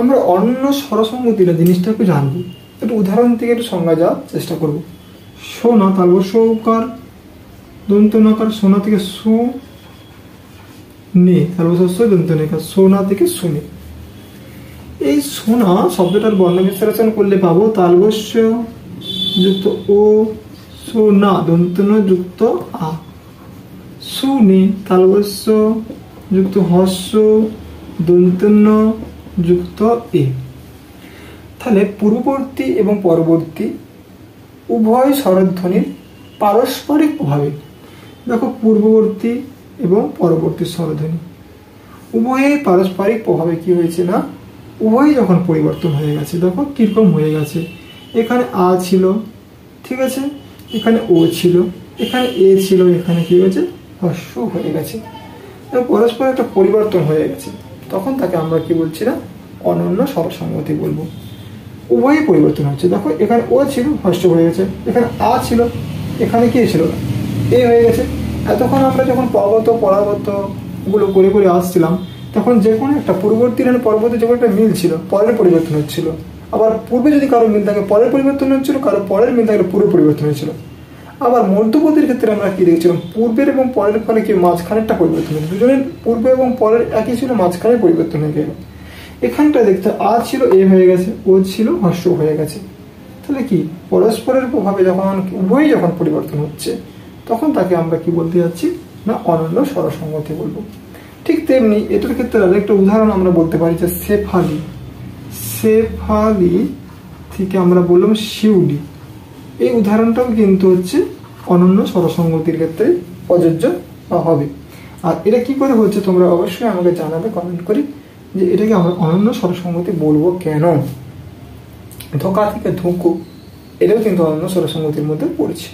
আমরা অন্য স্বরসঙ্গতিটা জিনিসটা একটু জানবো, একটু উদাহরণ থেকে একটু সংজ্ঞা যাওয়ার চেষ্টা করব। সোনা তালবস্য সৌকার দন্ত নকার, সোনা থেকে সু নে তালবস্য দন্ত নেকার, সোনা থেকে শুনে। এই সোনা শব্দটার বর্ণ বিশ্লেষণ করলে পাবো তালবস্য যুক্ত ও, সোনা দন্ত ন যুক্ত আ, শুনে তালবস্য যুক্ত হস্য দন্ত ন যুক্ত এ। তাহলে পূর্ববর্তী এবং পরবর্তী উভয় স্বরধ্বনির পারস্পরিক প্রভাবে, দেখো পূর্ববর্তী এবং পরবর্তী স্বরধ্বনি উভয়ের পারস্পরিক প্রভাবে কি হয়েছে না, উভয় যখন পরিবর্তন হয়ে গেছে, দেখো কিরকম হয়ে গেছে। এখানে আ ছিল, ঠিক আছে, এখানে ও ছিল, এখানে এ ছিল, এখানে কি হয়েছে হস্য হয়ে গেছে, পরস্পর একটা পরিবর্তন হয়ে গেছে। তখন তাকে আমরা কি বলছি না, অনন্য স্বরসঙ্গতি বলবো। উভয়ই পরিবর্তন হচ্ছে, দেখো এখানে ও ছিল হস্য হয়ে গেছে, এখানে আ ছিল, এখানে কি ছিল না এ হয়ে গেছে। এতক্ষণ আমরা যখন পরবর্ত পরাবর্ত গুলো করে করে আসছিলাম, তখন যে কোনো একটা পূর্ববর্তী আর পরবর্তী যে কোনো একটা মিল ছিল, পরের পরিবর্তন হচ্ছিল। আবার পূর্বে যদি কারো মিল থাকে পরের পরিবর্তন হচ্ছিল, কারো পরের মিল থাকলে পুরো পরিবর্তন হয়েছিল। আবার মধ্যবর্তীর ক্ষেত্রে আমরা কি দেখছিলাম, পূর্বের এবং পরের ফলে কি মাঝখানেরটা পরিবর্তন হয়েছে, দুজনের পূর্বে এবং পরের একই ছিল, মাঝখানে পরিবর্তন হয়ে গেল। এখানটা দেখতে আ ছিল এ হয়ে গেছে, ও ছিল হস্য হয়ে গেছে। তাহলে কি পরস্পরের প্রভাবে যখন উভয়ই যখন পরিবর্তন হচ্ছে, তখন তাকে আমরা কি বলতে যাচ্ছি না, অনন্য স্বরসঙ্গতি বলবো। ঠিক তেমনি এটার ক্ষেত্রে আরেকটা উদাহরণ আমরা বলতে পারি যে শেফালি, শেফালি থেকে আমরা বললাম শিউলি। এই উদাহরণটাও কিন্তু হচ্ছে অনন্য স্বরসঙ্গতির ক্ষেত্রে প্রযোজ্য হবে। আর এটা কি করে হচ্ছে তোমরা অবশ্যই আমাকে জানাবে কমেন্ট করে, যে এটাকে আমরা অনন্য স্বরসঙ্গতি বলবো কেন। ধোকা থেকে ধুঁকো, এটাও কিন্তু অনন্য স্বরসঙ্গতির মধ্যে পড়ছে।